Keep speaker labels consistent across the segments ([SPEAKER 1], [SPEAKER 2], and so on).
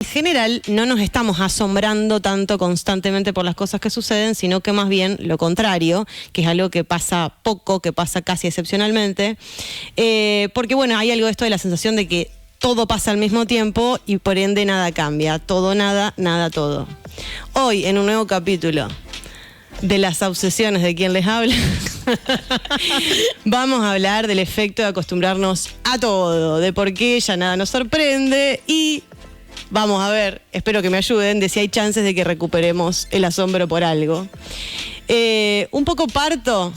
[SPEAKER 1] En general no nos estamos asombrando tanto constantemente por las cosas que suceden, sino que más bien lo contrario, que es algo que pasa poco, que pasa casi excepcionalmente, porque bueno, hay algo de esto de la sensación de que todo pasa al mismo tiempo y por ende nada cambia, todo nada, nada todo. Hoy en un nuevo capítulo de las obsesiones de quien les habla, vamos a hablar del efecto de acostumbrarnos a todo, de por qué ya nada nos sorprende y vamos a ver, espero que me ayuden, de si hay chances de que recuperemos el asombro por algo. Un poco parto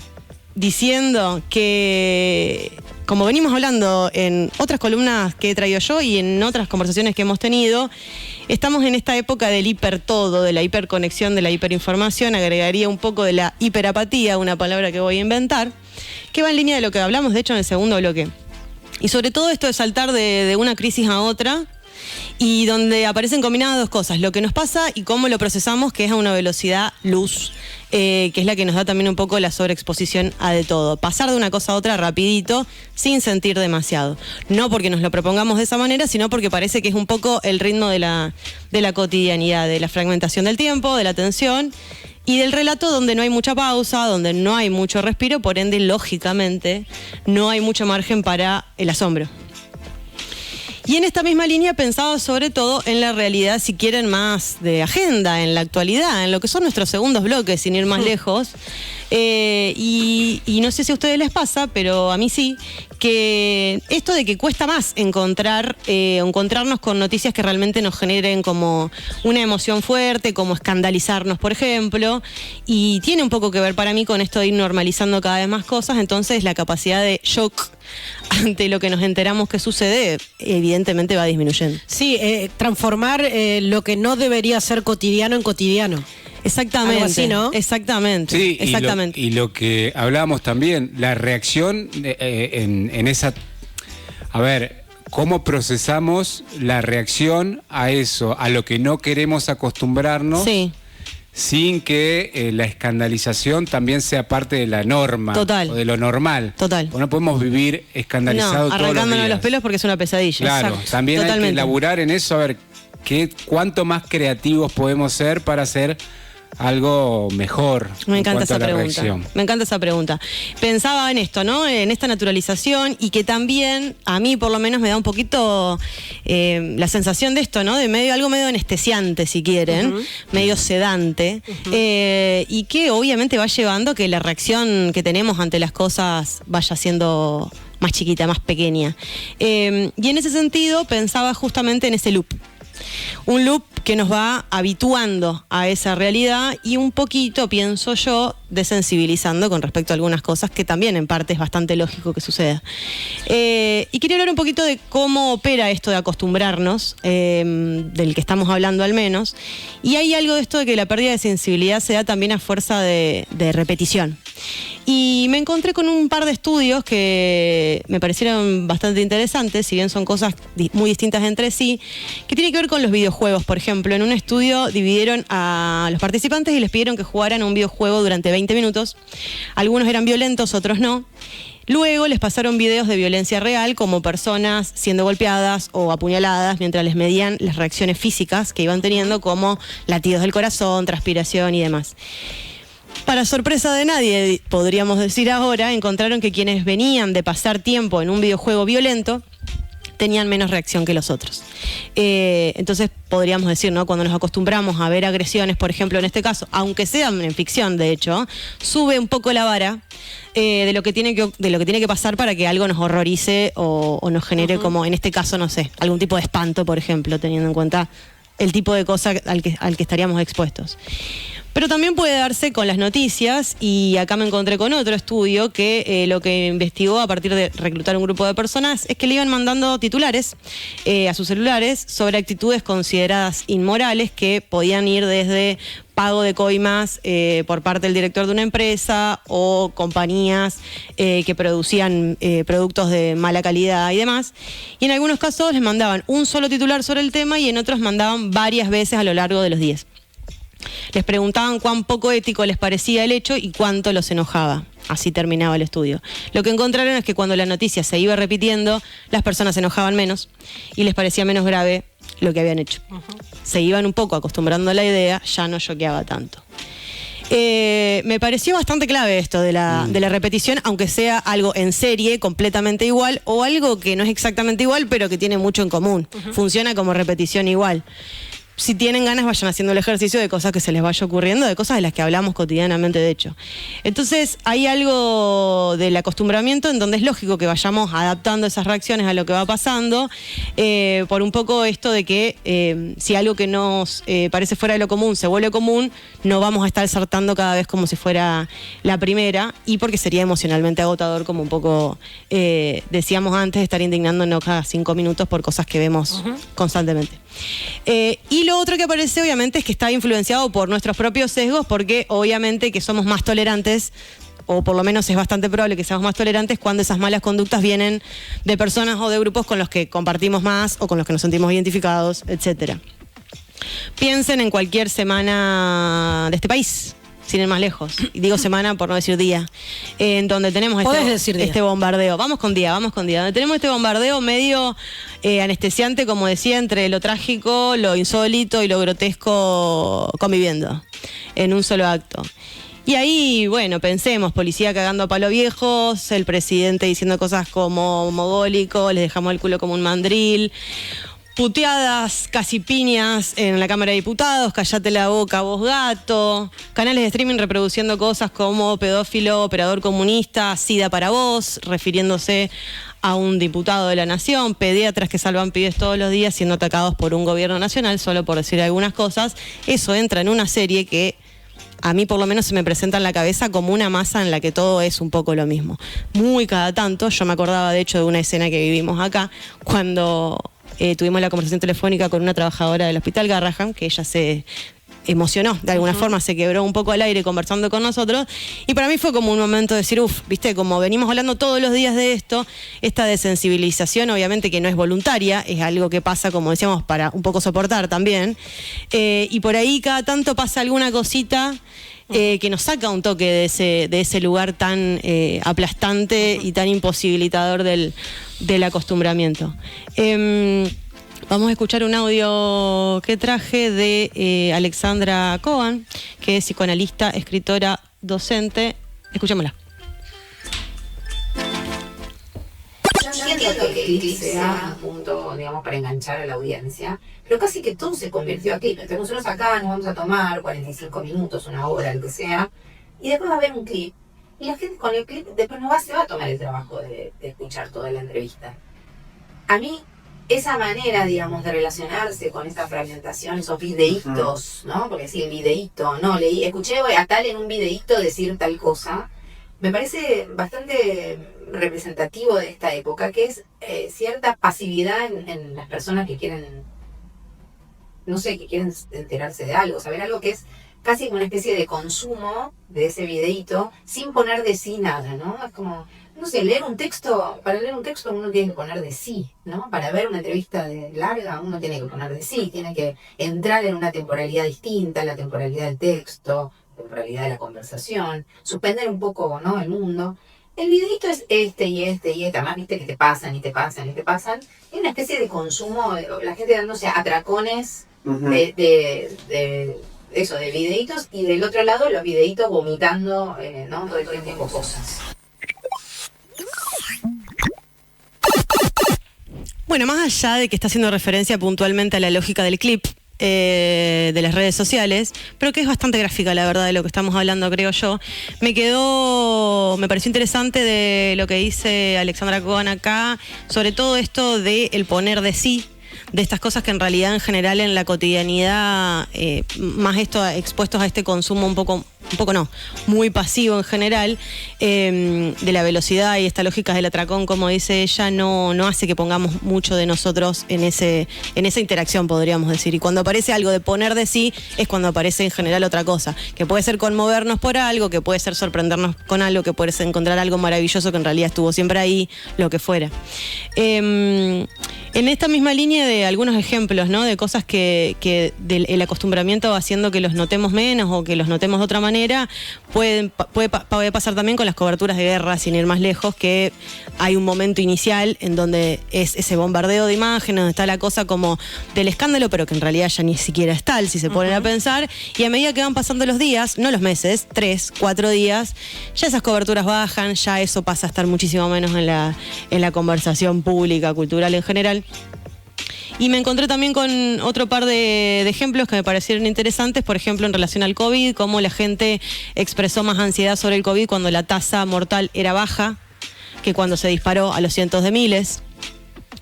[SPEAKER 1] diciendo que, como venimos hablando en otras columnas que he traído yo y en otras conversaciones que hemos tenido, estamos en esta época del hipertodo, de la hiperconexión, de la hiperinformación. Agregaría un poco de la hiperapatía, una palabra que voy a inventar, que va en línea de lo que hablamos, de hecho, en el segundo bloque. Y sobre todo esto de saltar de una crisis a otra, y donde aparecen combinadas dos cosas, lo que nos pasa y cómo lo procesamos, que es a una velocidad luz, que es la que nos da también un poco la sobreexposición a de todo. Pasar de una cosa a otra rapidito, sin sentir demasiado. No porque nos lo propongamos de esa manera, sino porque parece que es un poco el ritmo de la cotidianidad, de la fragmentación del tiempo, de la atención y del relato, donde no hay mucha pausa, donde no hay mucho respiro, por ende, lógicamente, no hay mucho margen para el asombro. Y en esta misma línea pensaba sobre todo en la realidad, si quieren, más de agenda, en la actualidad, en lo que son nuestros segundos bloques, sin ir más lejos. Y no sé si a ustedes les pasa, pero a mí sí, que esto de que cuesta más encontrarnos con noticias que realmente nos generen como una emoción fuerte, como escandalizarnos, por ejemplo, y tiene un poco que ver para mí con esto de ir normalizando cada vez más cosas. Entonces la capacidad de shock ante lo que nos enteramos que sucede, evidentemente va disminuyendo.
[SPEAKER 2] Sí, transformar lo que no debería ser cotidiano en cotidiano.
[SPEAKER 1] Exactamente.
[SPEAKER 2] Algo así, ¿no?
[SPEAKER 1] Exactamente.
[SPEAKER 3] Sí,
[SPEAKER 1] exactamente.
[SPEAKER 3] Y lo que hablábamos también, la reacción en esa... A ver, ¿cómo procesamos la reacción a eso, a lo que no queremos acostumbrarnos?
[SPEAKER 1] Sí.
[SPEAKER 3] Sin que la escandalización también sea parte de la norma.
[SPEAKER 1] Total.
[SPEAKER 3] O de lo normal.
[SPEAKER 1] Total.
[SPEAKER 3] O no podemos vivir escandalizados todos los
[SPEAKER 1] arrancándonos
[SPEAKER 3] días.
[SPEAKER 1] los pelos porque es una pesadilla.
[SPEAKER 3] Claro,
[SPEAKER 1] Exacto.
[SPEAKER 3] también
[SPEAKER 1] Totalmente.
[SPEAKER 3] hay que elaborar en eso, a ver, cuánto más creativos podemos ser para hacer algo mejor.
[SPEAKER 1] Me encanta esa
[SPEAKER 3] en cuanto a la
[SPEAKER 1] pregunta.
[SPEAKER 3] reacción.
[SPEAKER 1] Me encanta esa pregunta. Pensaba en esto, ¿no? En esta naturalización, y que también a mí por lo menos me da un poquito la sensación de esto, ¿no? De algo medio anestesiante, si quieren, medio sedante, y que obviamente va llevando a que la reacción que tenemos ante las cosas vaya siendo más chiquita, más pequeña. Y en ese sentido pensaba justamente en ese loop. Un loop que nos va habituando a esa realidad y un poquito, pienso yo, desensibilizando con respecto a algunas cosas que también en parte es bastante lógico que suceda. Y quería hablar un poquito de cómo opera esto de acostumbrarnos, del que estamos hablando al menos. Y hay algo de esto de que la pérdida de sensibilidad se da también a fuerza de repetición. Y me encontré con un par de estudios que me parecieron bastante interesantes, si bien son cosas muy distintas entre sí, que tiene que ver con los videojuegos. Por ejemplo, en un estudio dividieron a los participantes y les pidieron que jugaran un videojuego durante 20 minutos. Algunos eran violentos, otros no. Luego les pasaron videos de violencia real, como personas siendo golpeadas o apuñaladas, mientras les medían las reacciones físicas que iban teniendo, como latidos del corazón, transpiración y demás. Para sorpresa de nadie, podríamos decir ahora, encontraron que quienes venían de pasar tiempo en un videojuego violento tenían menos reacción que los otros. Entonces podríamos decir, ¿no? Cuando nos acostumbramos a ver agresiones, por ejemplo, en este caso, aunque sean en ficción, de hecho, sube un poco la vara de lo que tiene que pasar para que algo nos horrorice o nos genere, como en este caso, no sé, algún tipo de espanto, por ejemplo, teniendo en cuenta el tipo de cosa al que estaríamos expuestos. Pero también puede darse con las noticias, y acá me encontré con otro estudio que lo que investigó a partir de reclutar un grupo de personas es que le iban mandando titulares a sus celulares sobre actitudes consideradas inmorales, que podían ir desde pago de coimas por parte del director de una empresa o compañías que producían productos de mala calidad y demás. Y en algunos casos les mandaban un solo titular sobre el tema y en otros mandaban varias veces a lo largo de los días. Les preguntaban cuán poco ético les parecía el hecho y cuánto los enojaba. Así terminaba el estudio. Lo que encontraron es que cuando la noticia se iba repitiendo, las personas se enojaban menos y les parecía menos grave lo que habían hecho. Se iban un poco acostumbrando a la idea, ya no choqueaba tanto. Me pareció bastante clave esto de la repetición, aunque sea algo en serie completamente igual o algo que no es exactamente igual, pero que tiene mucho en común. Funciona como repetición igual. Si tienen ganas, vayan haciendo el ejercicio de cosas que se les vaya ocurriendo, de cosas de las que hablamos cotidianamente, de hecho. Entonces, hay algo del acostumbramiento en donde es lógico que vayamos adaptando esas reacciones a lo que va pasando, por un poco esto de que si algo que nos parece fuera de lo común se vuelve común, no vamos a estar saltando cada vez como si fuera la primera, y porque sería emocionalmente agotador, como un poco decíamos antes, estar indignándonos cada 5 minutos por cosas que vemos constantemente. Y lo otro que aparece obviamente es que está influenciado por nuestros propios sesgos, porque obviamente que somos más tolerantes, o por lo menos es bastante probable que seamos más tolerantes cuando esas malas conductas vienen de personas o de grupos con los que compartimos más o con los que nos sentimos identificados, etc. Piensen en cualquier semana de este país, sin ir más lejos, y digo semana por no decir día, en donde tenemos este bombardeo. Vamos con día, donde tenemos este bombardeo medio anestesiante, como decía, entre lo trágico, lo insólito y lo grotesco conviviendo en un solo acto. Y ahí, bueno, pensemos, policía cagando a palo viejos, el presidente diciendo cosas como mogólico, les dejamos el culo como un mandril, puteadas, casi piñas en la Cámara de Diputados, callate la boca, vos gato, canales de streaming reproduciendo cosas como pedófilo, operador comunista, SIDA para vos, refiriéndose a un diputado de la Nación, pediatras que salvan pibes todos los días siendo atacados por un gobierno nacional, solo por decir algunas cosas. Eso entra en una serie que a mí por lo menos se me presenta en la cabeza como una masa en la que todo es un poco lo mismo. Muy cada tanto, yo me acordaba de hecho de una escena que vivimos acá, cuando tuvimos la conversación telefónica con una trabajadora del Hospital Garrahan, que ella se emocionó, de alguna forma se quebró un poco al aire conversando con nosotros, y para mí fue como un momento de decir, viste, como venimos hablando todos los días de esto, esta desensibilización obviamente que no es voluntaria, es algo que pasa, como decíamos, para un poco soportar también, y por ahí cada tanto pasa alguna cosita que nos saca un toque de ese lugar tan aplastante y tan imposibilitador del acostumbramiento. Vamos a escuchar un audio que traje de Alexandra Cohen, que es psicoanalista, escritora, docente. Escuchémosla.
[SPEAKER 4] Yo entiendo que el clip sea un punto, digamos, para enganchar a la audiencia, pero casi que todo se convirtió a clip. Entonces nosotros acá nos vamos a tomar 45 minutos, una hora, lo que sea, y después va a haber un clip, y la gente con el clip después se va a tomar el trabajo de escuchar toda la entrevista. A mí, esa manera, digamos, de relacionarse con esta fragmentación, esos videitos, ¿no? Porque sí, el videíto, no, escuché a tal en un videíto decir tal cosa, me parece bastante representativo de esta época, que es cierta pasividad en las personas que quieren, no sé, que quieren enterarse de algo, saber algo, que es casi una especie de consumo de ese videíto sin poner de sí nada, ¿no? Es como, no sé, para leer un texto uno tiene que poner de sí, ¿no? Para ver una entrevista larga uno tiene que poner de sí, tiene que entrar en una temporalidad distinta, la temporalidad del texto, la temporalidad de la conversación, suspender un poco, ¿no?, el mundo. El videíto es este y este y este, además viste que te pasan y te pasan y te pasan. Es una especie de consumo, la gente dándose atracones de videitos, y del otro lado los videitos vomitando, ¿no?, todo el tiempo cosas.
[SPEAKER 1] Bueno, más allá de que está haciendo referencia puntualmente a la lógica del clip de las redes sociales, pero que es bastante gráfica, la verdad, de lo que estamos hablando, creo yo, me pareció interesante de lo que dice Alexandra Cohen acá, sobre todo esto de el poner de sí, de estas cosas que en realidad en general en la cotidianidad, más esto expuestos a este consumo muy pasivo en general, de la velocidad y esta lógica del atracón, como dice ella, no hace que pongamos mucho de nosotros en esa interacción, podríamos decir. Y cuando aparece algo de poner de sí, es cuando aparece en general otra cosa, que puede ser conmovernos por algo, que puede ser sorprendernos con algo, que puede ser encontrar algo maravilloso que en realidad estuvo siempre ahí, lo que fuera. En esta misma línea de algunos ejemplos, ¿no?, de cosas que el acostumbramiento va haciendo que los notemos menos o que los notemos de otra manera. manera. Puede pasar también con las coberturas de guerra, sin ir más lejos, que hay un momento inicial en donde es ese bombardeo de imágenes, donde está la cosa como del escándalo, pero que en realidad ya ni siquiera es tal, si se ponen a pensar, y a medida que van pasando los días, no los meses, 3, 4 días, ya esas coberturas bajan, ya eso pasa a estar muchísimo menos en la conversación pública, cultural en general. Y me encontré también con otro par de ejemplos que me parecieron interesantes, por ejemplo, en relación al COVID, cómo la gente expresó más ansiedad sobre el COVID cuando la tasa mortal era baja que cuando se disparó a los cientos de miles,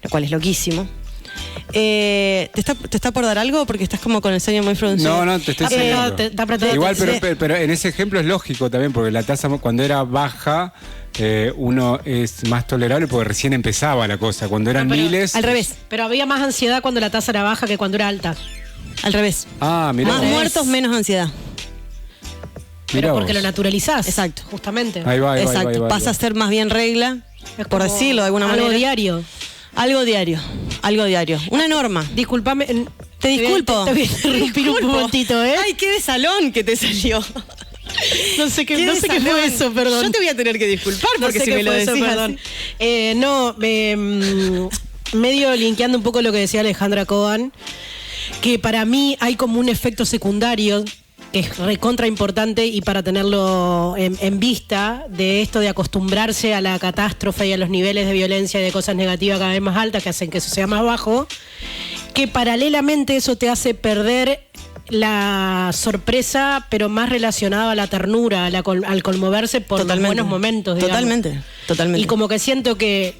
[SPEAKER 1] lo cual es loquísimo. ¿Te está por dar algo? Porque estás como con el ceño muy fruncido.
[SPEAKER 3] No, te estoy diciendo. Igual, pero en ese ejemplo es lógico también, porque la tasa cuando era baja, uno es más tolerable porque recién empezaba la cosa. Cuando eran miles...
[SPEAKER 1] Al revés.
[SPEAKER 2] Pero había más ansiedad cuando la tasa era baja que cuando era alta.
[SPEAKER 1] Al revés.
[SPEAKER 3] Ah, mirá.
[SPEAKER 1] Más muertos, menos ansiedad.
[SPEAKER 2] Pero porque lo naturalizás.
[SPEAKER 1] Exacto.
[SPEAKER 2] Justamente.
[SPEAKER 3] Ahí va.
[SPEAKER 1] Pasa a ser más bien regla, por decirlo de alguna manera.
[SPEAKER 2] Algo diario.
[SPEAKER 1] Algo diario. Una norma.
[SPEAKER 2] Disculpame.
[SPEAKER 1] Te disculpo.
[SPEAKER 2] Te voy a interrumpir un momentito, ¿eh?
[SPEAKER 1] Ay, qué de salón que te salió.
[SPEAKER 2] No sé qué fue eso, perdón.
[SPEAKER 1] Yo te voy a tener que disculpar porque si me lo decís
[SPEAKER 2] perdón. Medio linkeando un poco lo que decía Alejandra Cohen, que para mí hay como un efecto secundario que es recontra importante y para tenerlo en vista de esto de acostumbrarse a la catástrofe y a los niveles de violencia y de cosas negativas cada vez más altas que hacen que eso sea más bajo, que paralelamente eso te hace perder la sorpresa, pero más relacionada a la ternura, al conmoverse por los buenos momentos, digamos.
[SPEAKER 1] Totalmente.
[SPEAKER 2] Y como que siento que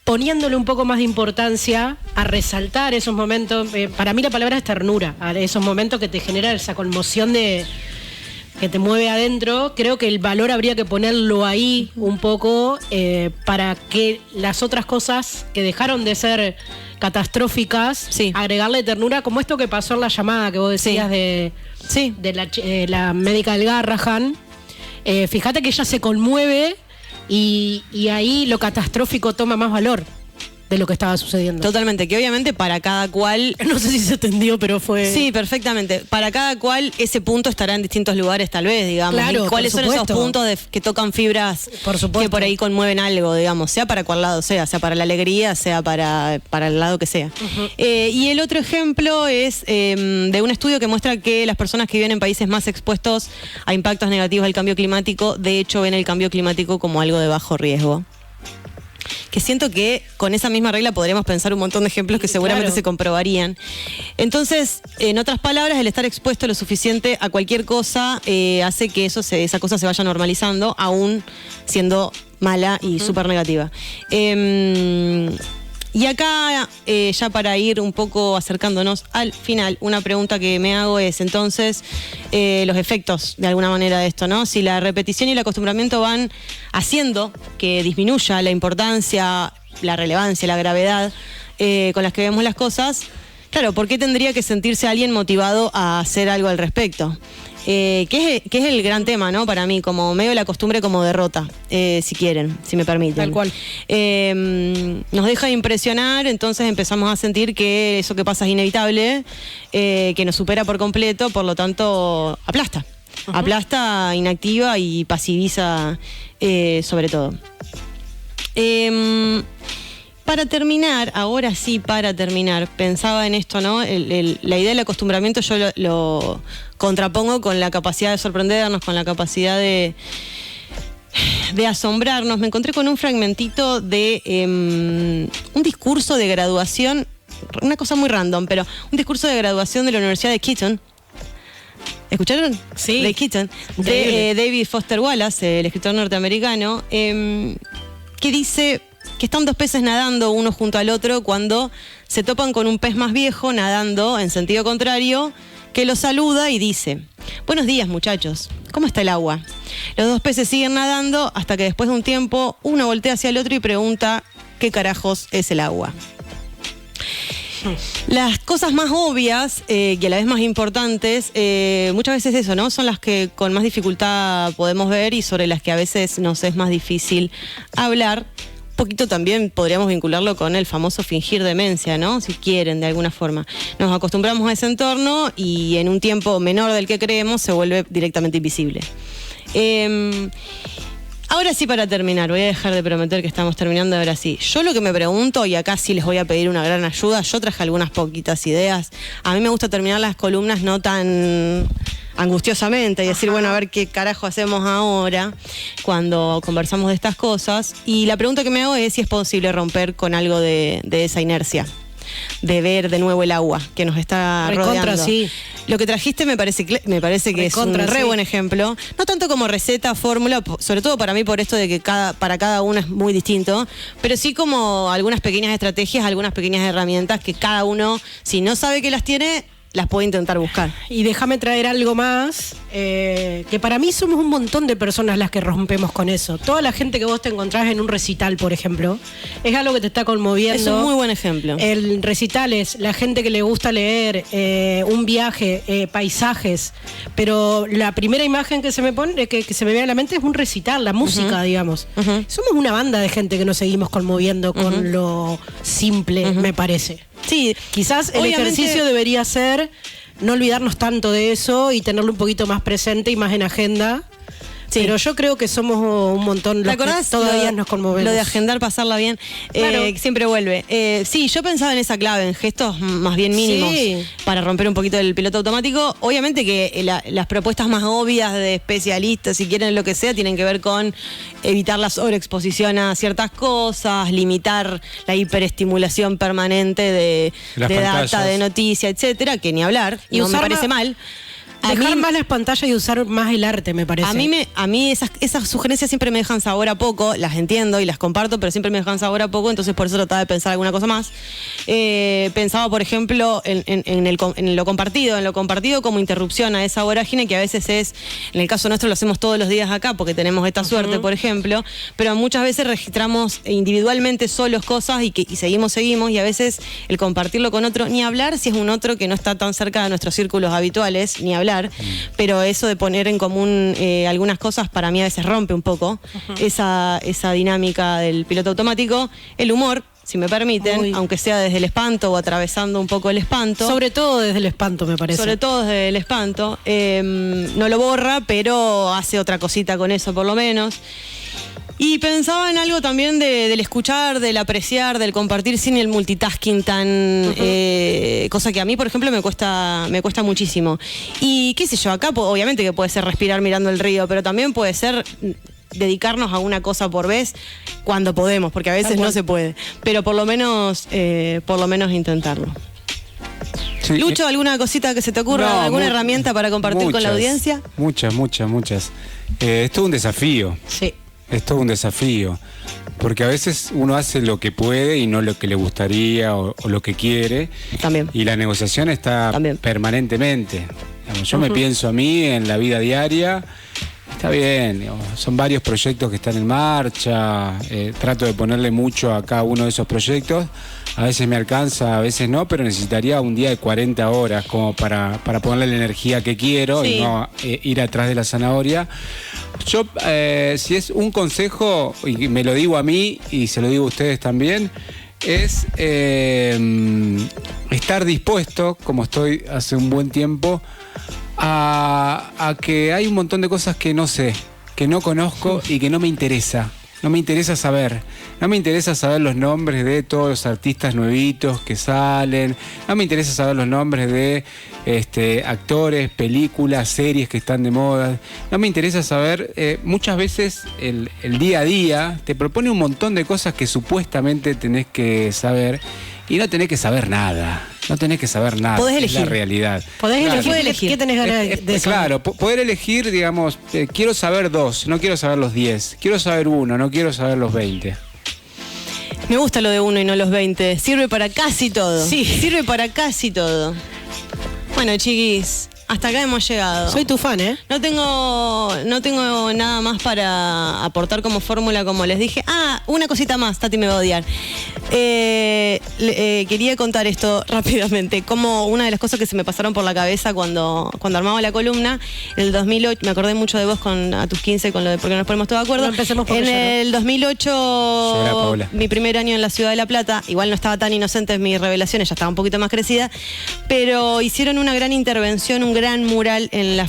[SPEAKER 2] poniéndole un poco más de importancia a resaltar esos momentos, para mí la palabra es ternura, a esos momentos que te genera esa conmoción de que te mueve adentro, creo que el valor habría que ponerlo ahí un poco para que las otras cosas que dejaron de ser catastróficas, agregarle ternura, como esto que pasó en la llamada que vos decías de la médica del Garrahan. Fíjate que ella se conmueve y ahí lo catastrófico toma más valor de lo que estaba sucediendo.
[SPEAKER 1] Totalmente, que obviamente para cada cual...
[SPEAKER 2] No sé si se entendió, pero fue...
[SPEAKER 1] Sí, perfectamente. Para cada cual ese punto estará en distintos lugares tal vez, digamos.
[SPEAKER 2] Claro,
[SPEAKER 1] ¿Y cuáles son esos puntos que tocan fibras que por ahí conmueven algo, digamos? Sea para cual lado sea para la alegría, sea para el lado que sea. Y el otro ejemplo es de un estudio que muestra que las personas que viven en países más expuestos a impactos negativos del cambio climático, de hecho ven el cambio climático como algo de bajo riesgo. Que siento que con esa misma regla podríamos pensar un montón de ejemplos que seguramente se comprobarían. Entonces, en otras palabras, el estar expuesto lo suficiente a cualquier cosa hace que esa cosa se vaya normalizando, aún siendo mala y súper negativa. Y acá, ya para ir un poco acercándonos al final, una pregunta que me hago es, entonces, los efectos de alguna manera de esto, ¿no? Si la repetición y el acostumbramiento van haciendo que disminuya la importancia, la relevancia, la gravedad con las que vemos las cosas, claro, ¿por qué tendría que sentirse alguien motivado a hacer algo al respecto? Que es el gran tema, ¿no? Para mí, como medio de la costumbre como derrota, si quieren, si me permiten.
[SPEAKER 2] Tal cual.
[SPEAKER 1] Nos deja de impresionar, entonces empezamos a sentir que eso que pasa es inevitable, que nos supera por completo, por lo tanto, aplasta. Aplasta, inactiva y pasiviza sobre todo. Para terminar, pensaba en esto, ¿no? La idea del acostumbramiento yo lo contrapongo con la capacidad de sorprendernos, con la capacidad de asombrarnos. Me encontré con un fragmentito de un discurso de graduación, una cosa muy random, pero un discurso de graduación de la Universidad de Keaton. ¿Escucharon?
[SPEAKER 2] Sí.
[SPEAKER 1] De Keaton, de David Foster Wallace, el escritor norteamericano, que dice que están dos peces nadando uno junto al otro cuando se topan con un pez más viejo nadando en sentido contrario, que los saluda y dice: buenos días, muchachos, ¿cómo está el agua? Los dos peces siguen nadando hasta que después de un tiempo uno voltea hacia el otro y pregunta: ¿qué carajos es el agua? Las cosas más obvias y a la vez más importantes, muchas veces eso, ¿no? Son las que con más dificultad podemos ver y sobre las que a veces nos es más difícil hablar. poquito también podríamos vincularlo con el famoso fingir demencia, ¿no? Si quieren, de alguna forma. Nos acostumbramos a ese entorno y en un tiempo menor del que creemos se vuelve directamente invisible. Ahora sí, para terminar, voy a dejar de prometer que estamos terminando, ahora sí. Yo lo que me pregunto, y acá sí les voy a pedir una gran ayuda, yo traje algunas poquitas ideas. A mí me gusta terminar las columnas no tan angustiosamente y decir, bueno, a ver qué carajo hacemos ahora cuando conversamos de estas cosas. Y la pregunta que me hago es si es posible romper con algo de esa inercia, de ver de nuevo el agua que nos está rodeando.
[SPEAKER 2] Sí.
[SPEAKER 1] Lo que trajiste me parece que es un re buen ejemplo. No tanto como receta, fórmula, sobre todo para mí por esto de que para cada uno es muy distinto, pero sí como algunas pequeñas estrategias, algunas pequeñas herramientas que cada uno, si no sabe que las tiene, las puede intentar buscar.
[SPEAKER 2] Y déjame traer algo más, que para mí somos un montón de personas las que rompemos con eso. Toda la gente que vos te encontrás en un recital, por ejemplo, es algo que te está conmoviendo.
[SPEAKER 1] Es un muy buen ejemplo.
[SPEAKER 2] El recital es la gente que le gusta leer, un viaje, paisajes, pero la primera imagen que se me pone, que se me viene a la mente es un recital, la música, digamos. Somos una banda de gente que nos seguimos conmoviendo con lo simple, me parece.
[SPEAKER 1] Sí,
[SPEAKER 2] quizás el ejercicio debería ser no olvidarnos tanto de eso y tenerlo un poquito más presente y más en agenda. Sí. Pero yo creo que somos un montón los que todavía nos conmovemos.
[SPEAKER 1] Lo de agendar, pasarla bien, claro. Siempre vuelve. Sí, yo pensaba en esa clave, en gestos más bien mínimos, para romper un poquito el piloto automático. Obviamente que las propuestas más obvias de especialistas, si quieren lo que sea, tienen que ver con evitar la sobreexposición a ciertas cosas, limitar la hiperestimulación permanente de data, de noticia, etcétera, que ni hablar, y no me parece mal.
[SPEAKER 2] Dejar más las pantallas y usar más el arte, me parece.
[SPEAKER 1] A mí esas sugerencias siempre me dejan sabor a poco, las entiendo y las comparto, pero siempre me dejan sabor a poco, entonces por eso trataba de pensar alguna cosa más. Pensaba, por ejemplo, en lo compartido como interrupción a esa vorágine que a veces es, en el caso nuestro lo hacemos todos los días acá porque tenemos esta suerte, por ejemplo, pero muchas veces registramos individualmente solos cosas y seguimos y a veces el compartirlo con otro, ni hablar si es un otro que no está tan cerca de nuestros círculos habituales, ni hablar. Pero eso de poner en común algunas cosas para mí a veces rompe un poco esa dinámica del piloto automático. El humor, si me permiten, aunque sea desde el espanto o atravesando un poco el espanto.
[SPEAKER 2] Sobre todo desde el espanto, me parece.
[SPEAKER 1] Sobre todo desde el espanto. No lo borra, pero hace otra cosita con eso por lo menos. Y pensaba en algo también del escuchar, del apreciar, del compartir sin el multitasking tan... cosa que a mí, por ejemplo, me cuesta muchísimo. Y qué sé yo, acá obviamente que puede ser respirar mirando el río, pero también puede ser dedicarnos a una cosa por vez cuando podemos, porque a veces no se puede. Pero por lo menos intentarlo. Sí, Lucho, ¿alguna cosita que se te ocurra? No, ¿alguna herramienta para compartir con la audiencia?
[SPEAKER 3] Muchas. Es todo un desafío.
[SPEAKER 2] Sí.
[SPEAKER 3] Es todo un desafío, porque a veces uno hace lo que puede y no lo que le gustaría o lo que quiere.
[SPEAKER 1] También.
[SPEAKER 3] Y la negociación está permanentemente. Yo me pienso a mí en la vida diaria, está bien, son varios proyectos que están en marcha, trato de ponerle mucho a cada uno de esos proyectos. A veces me alcanza, a veces no, pero necesitaría un día de 40 horas como para ponerle la energía que quiero y no ir atrás de la zanahoria. Yo, si es un consejo, y me lo digo a mí y se lo digo a ustedes también, es estar dispuesto, como estoy hace un buen tiempo, a que hay un montón de cosas que no sé, que no conozco y que no me interesa. No me interesa saber. No me interesa saber los nombres de todos los artistas nuevitos que salen. No me interesa saber los nombres de actores, películas, series que están de moda. No me interesa saber... muchas veces el día a día te propone un montón de cosas que supuestamente tenés que saber y no tenés que saber nada. No tenés que saber nada.
[SPEAKER 1] Podés elegir.
[SPEAKER 3] Es la realidad.
[SPEAKER 2] Podés elegir. ¿Qué tenés ganas de saber?
[SPEAKER 3] Claro, poder elegir, digamos, quiero saber 2, no quiero saber los 10. Quiero saber 1, no quiero saber los 20.
[SPEAKER 1] Me gusta lo de 1 y no los 20. Sirve para casi todo.
[SPEAKER 2] Sí.
[SPEAKER 1] Sirve para casi todo. Bueno, chiquis, hasta acá hemos llegado.
[SPEAKER 2] Soy tu fan, ¿eh?
[SPEAKER 1] No tengo nada más para aportar como fórmula, como les dije. Una cosita más, Tati me va a odiar. Quería contar esto rápidamente, como una de las cosas que se me pasaron por la cabeza cuando armaba la columna, en el 2008, me acordé mucho de vos a tus 15 con lo de porque nos ponemos todos de acuerdo.
[SPEAKER 2] No empecemos por
[SPEAKER 1] en el 2008,
[SPEAKER 3] Paola.
[SPEAKER 1] mi primer año en la ciudad de La Plata, igual no estaba tan inocente en mis revelaciones, ya estaba un poquito más crecida, pero hicieron una gran intervención, un gran mural en la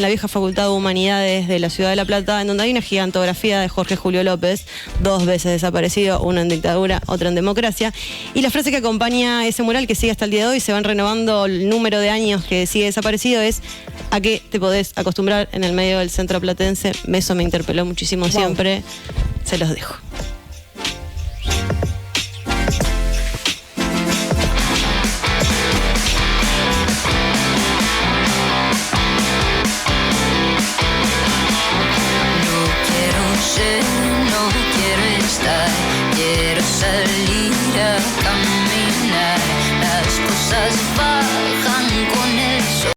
[SPEAKER 1] vieja Facultad de Humanidades de la ciudad de La Plata, en donde hay una gigantografía de Jorge Julio López, 2 veces desaparecido, uno en dictadura, otro en democracia, y la frase que acompaña ese mural, que sigue hasta el día de hoy, se van renovando el número de años que sigue desaparecido, es: ¿a qué te podés acostumbrar en el medio del centro platense? Eso me interpeló muchísimo siempre, se los dejo.
[SPEAKER 5] No quiero estar, quiero salir a